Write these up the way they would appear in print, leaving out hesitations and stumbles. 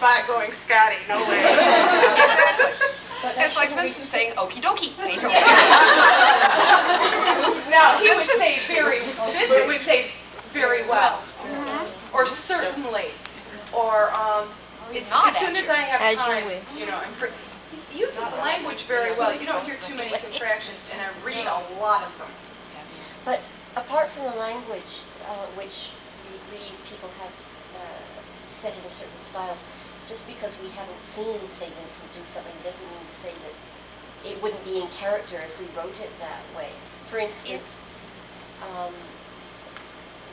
spot going, Scotty, no way. Exactly. It's like Vincent saying, okie dokie. Now, Vincent would say very well, or certainly, or as soon as I have time, you know, he uses the language very well. You don't hear too many contractions, and I read a lot of them. Yes. But apart from the language, which we read, people have set into certain styles, just because we haven't seen, say, Vincent do something doesn't mean to say that it wouldn't be in character if we wrote it that way. For instance,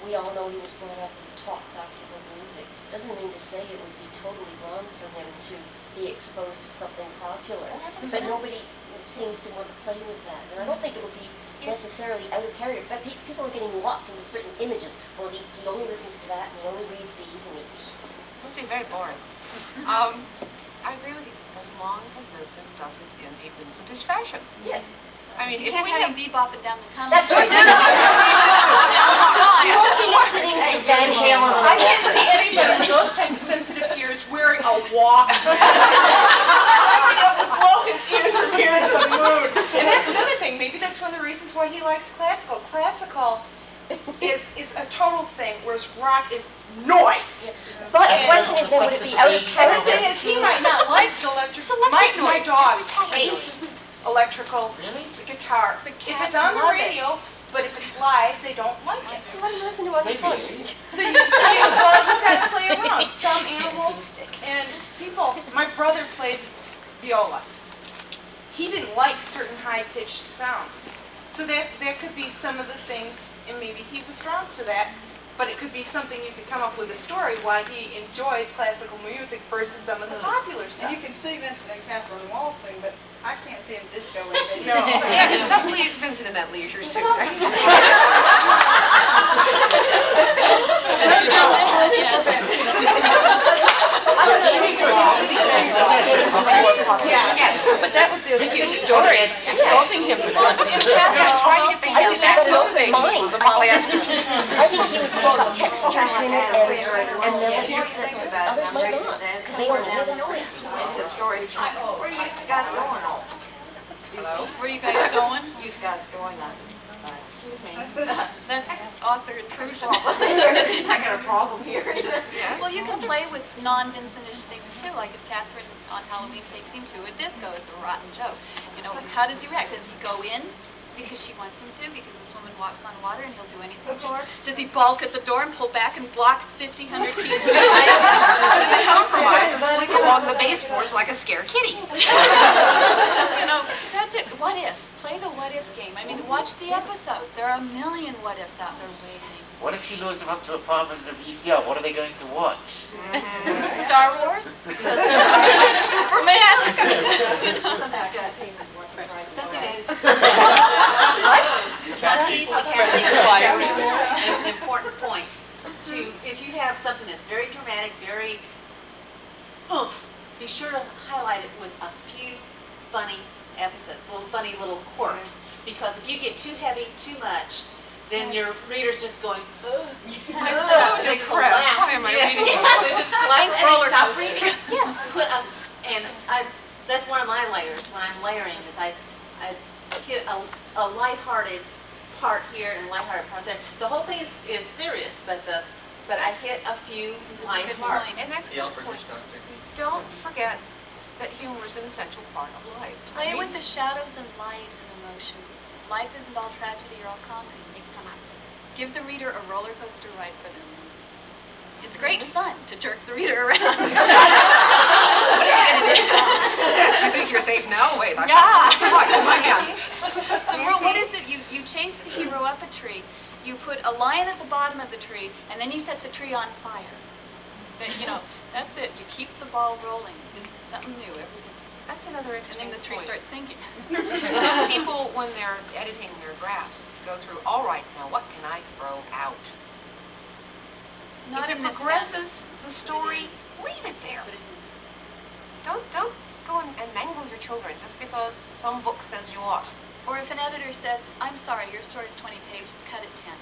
we all know he was brought up and taught classical music. Doesn't mean to say it would be totally wrong for him to be exposed to something popular. But nobody seems to want to play with that. And I don't think it would be necessarily out of character. But people are getting locked into certain images. Well, he only listens to that, and he only reads these, and he... It must be very boring. I agree with you. As long as Vincent does it in a Vincentish fashion. Yes. I mean, you if can't we have have him bebopping down the tunnel. That's right. You won't be listening to Van Halen. I can't see anybody with those type of sensitive ears wearing a Walkman. It would blow his ears from here to the moon. And that's another thing. Maybe that's one of the reasons why he likes classical. Classical is a total thing, whereas rock is noise. But the question is, then would it be out of And the character? thing is, he might not like the electric. My dogs hate electrical guitar. If it's on the radio, but if it's live, they don't like it. So let him listen to what he wants. So you gotta play around. Some animals and people. My brother plays viola. He didn't like certain high-pitched sounds. So that could be some of the things, and maybe he was drawn to that, but it could be something you could come up with a story why he enjoys classical music versus some of the popular stuff. And you can see Vincent and Catherine waltzing, but I can't see him discoing. No. Yeah, stuff Vincent in that leisure suit. Yes, but that would be a good story. Exposing him to something. Yes, trying to get the hands back moving. Polyester. I think he would pick up textures in it, and there were things that others might not, because they don't hear the noise. Where you guys going on? Hello? Where you guys going? You guys going on? Excuse me. That's author intrusion. I got a problem here. Yes? Well, you can play with non-Vincentish things too, like if Catherine on Halloween takes him to a disco, it's a rotten joke. You know, how does he react? Does he go in because she wants him to, because this woman walks on water and he'll do anything for her? Does he balk at the door and pull back and block 50, 100 people? Does he compromise and slink along the baseboards like a scared kitty? You know, that's it. What if? Play the what if game. I mean, watch the episodes. There are a million what ifs out there waiting. What if she lures them up to a apartment in a VCR? What are they going to watch? Star Wars? Superman? Something is. Spontaneous comparison is an important point. If you have something that's very dramatic, very oomph, be sure to highlight it with a few funny episodes, funny little quirks. Because if you get too heavy, too much, then your reader's just going, ugh. I'm so depressed. Why am I reading this? They just collapse and they stop coaster. reading. Yes. That's one of my layers when I'm layering is I get a lighthearted part here and a lighthearted part there. The whole thing is serious, but I hit a few light parts. An excellent point. Don't forget that humor is an essential part of life. Play with the shadows and light and emotion. Life isn't all tragedy or all comedy. Give the reader a roller coaster ride for them. It's great fun to jerk the reader around. What are you going to do? Yes, you think you're safe now? Wait, I'm Yeah. my hand. What is it? You chase the hero up a tree, you put a lion at the bottom of the tree, and then you set the tree on fire. That's it. You keep the ball rolling. Just something new every day. That's another And interesting then the tree point. starts sinking. Some people, when they're editing their drafts, go through, all right, now what can I throw out? Not if in it this progresses the story, leave it there. Don't go and mangle your children just because some book says you ought. Or if an editor says, I'm sorry, your story's 20 pages, cut it 10.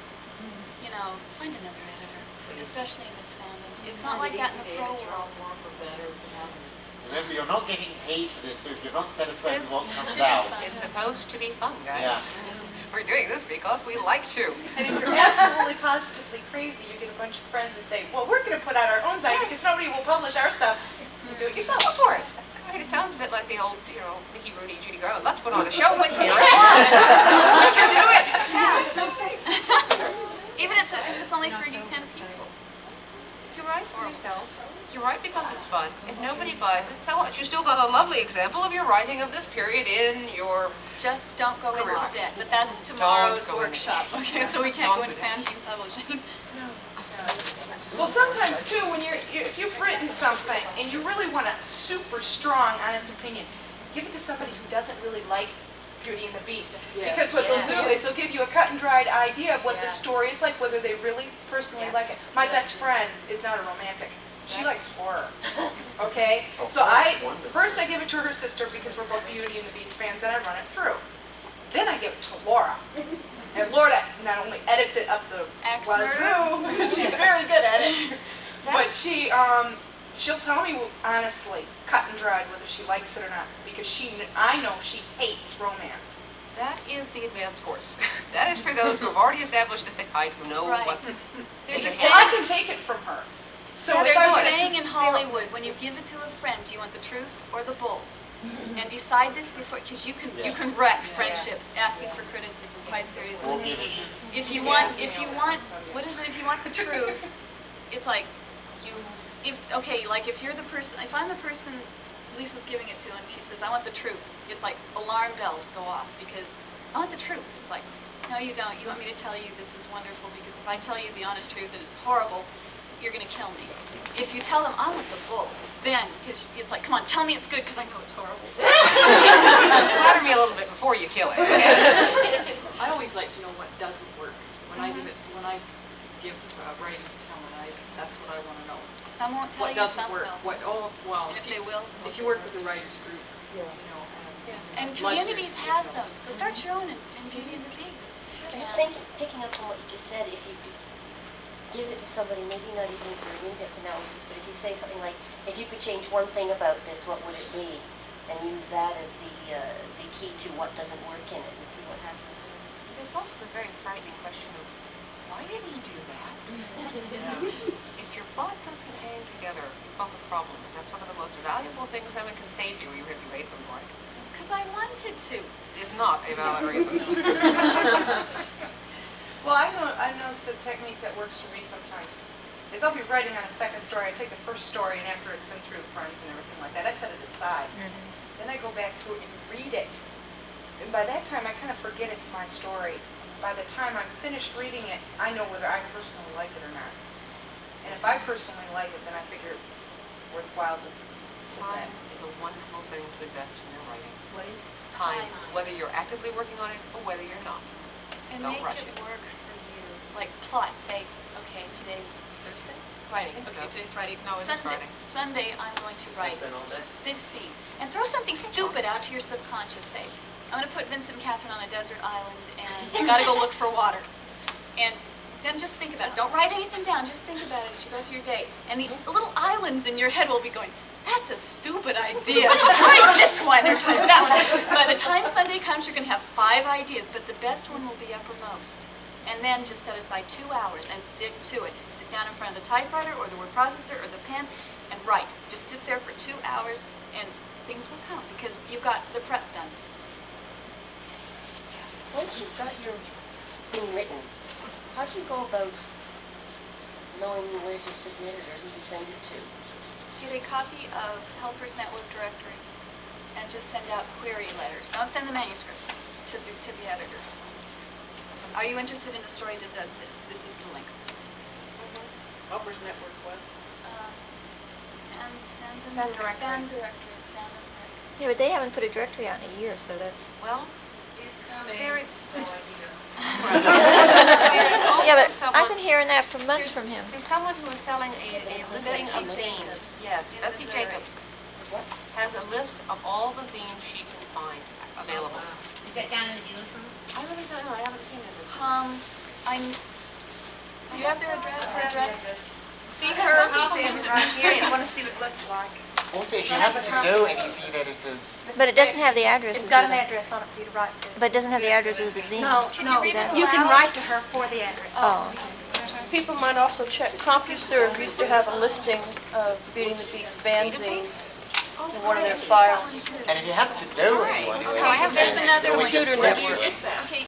Find another editor, especially in this fandom. It's not like that in the pro world. Remember, you're not getting paid for this, so if you're not satisfied with This what comes out. is supposed to be fun, guys. Yeah. We're doing this because we like to. And if you're absolutely positively crazy, you get a bunch of friends and say, well, we're going to put out our own site because nobody will publish our stuff. You do it yourself. Go for it. I mean, it sounds a bit like the old, Mickey, Rooney, Judy Garland. Let's put on a show, but here it was. We can do it. Even if it's only for you 10 people. If you write for yourself, you write because it's fun. If nobody buys it, so what? You still got a lovely example of your writing of this period in your... Just don't go into Career. debt, but that's tomorrow's go into workshop. debt. Okay, so we can't go Don't into do that. fancy publishing. Well, sometimes too, when if you've written something and you really want a super strong, honest opinion, give it to somebody who doesn't really like Beauty and the Beast. Because what they'll do is they'll give you a cut and dried idea of what the story is like, whether they really personally like it. My best friend is not a romantic. She likes horror. Okay? So first I give it to her sister because we're both Beauty and the Beast fans, and I run it through. Then I give it to Laura. And Laura not only edits it up the wazoo, she's very good at it, but she'll tell me honestly, cut and dried, whether she likes it or not, because I know she hates romance. That is the advanced course. That is for those who have already established a thick hide, who know Right. what... There's a Well, I saying, can take it from her. So there's if I a want- saying in Hollywood, when you give it to a friend, do you want the truth or the bull? And decide this before, because you can wreck friendships asking for criticism, quite seriously. Forgiving. If you want, what is it, if you want the truth, it's like, if you're the person, if I'm the person Lisa's giving it to and she says, I want the truth, it's like alarm bells go off because I want the truth. It's like, no you don't, you want me to tell you this is wonderful because if I tell you the honest truth and it's horrible, you're going to kill me. If you tell them I want the bull, then, because it's like, come on, tell me it's good because I know it's horrible. Flatter me a little bit before you kill it. I always like to know what doesn't work. When I give writing to someone, that's what I want to know. Some won't tell What you, doesn't some work? will. And if they will. If you work with a writer's group, And communities have them, so start your own in Beauty and the Beast. I was thinking, picking up on what you just said, if you could give it to somebody, maybe not even for an in-depth analysis, but if you say something like, if you could change one thing about this, what would it be? And use that as the key to what doesn't work in it and see what happens. There's also the very frightening question of, why did he do that? If your plot doesn't hang together, you've got a problem. And that's one of the most valuable things someone can say to you, even if you hate them for it. Because I wanted to. Is not a valid reason. Well, I've noticed a technique that works for me sometimes. Is I'll be writing on a second story, I take the first story, and after it's been through the friends and everything like that, I set it aside. Then I go back through and read it. And by that time, I kind of forget it's my story. By the time I'm finished reading it, I know whether I personally like it or not. And if I personally like it, then I figure it's worthwhile to submit. Time is a wonderful thing to invest in your writing. What is Time, whether you're actively working on it or whether you're not. And Don't make rush it it. work for you. Like plot, say, okay, today's Thursday? Friday. I think Okay, so. today's Friday. No, it is Friday. Sunday, I'm going to write this scene. And throw something stupid out to your subconscious, say, I'm going to put Vincent and Catherine on a desert island and you got to go look for water. And then just think about it. Don't write anything down. Just think about it as you go through your day. And the little islands in your head will be going, that's a stupid idea. Try this one or try that one. By the time Sunday comes, you're going to have 5 ideas, but the best one will be uppermost. And then just set aside 2 hours and stick to it. Sit down in front of the typewriter or the word processor or the pen and write. Just sit there for 2 hours and things will come because you've got the prep done. Once you've got your thing written, how do you go about knowing where to submit it or who to send it to? Get a copy of Helper's Network Directory and just send out query letters. Don't send the manuscript to the editors. Are you interested in a story that does this? This is the link. Helper's Network, what? Fan directory. Fan directory. It's fan directory. Yeah, but they haven't put a directory out in a year, so that's... Well, He's coming. there is, So I need to- there is also Yeah, but someone... I've been hearing that for months from him. There's someone who is selling a listing of Betsy zines. Jacobs. Yes, In Betsy Missouri. Jacobs What? has a list of all the zines she can find available. Is that down in the uniform? I really don't know, I haven't seen it. You have their address? See her? I want to see what it looks like. Also, if you happen to know and you see that it says, But it doesn't have the addresses. It's got an either. address on it for you to write to. But it doesn't have the addresses of the zines. No, Can no, you read it you can aloud? write to her for the address. Oh. People might also check, CompuServe used to have a listing of Feeding the Beast fanzines in one of their files. and if you happen to know anyone who I have- has there's another then we one. just Computer talk to network. them. Okay,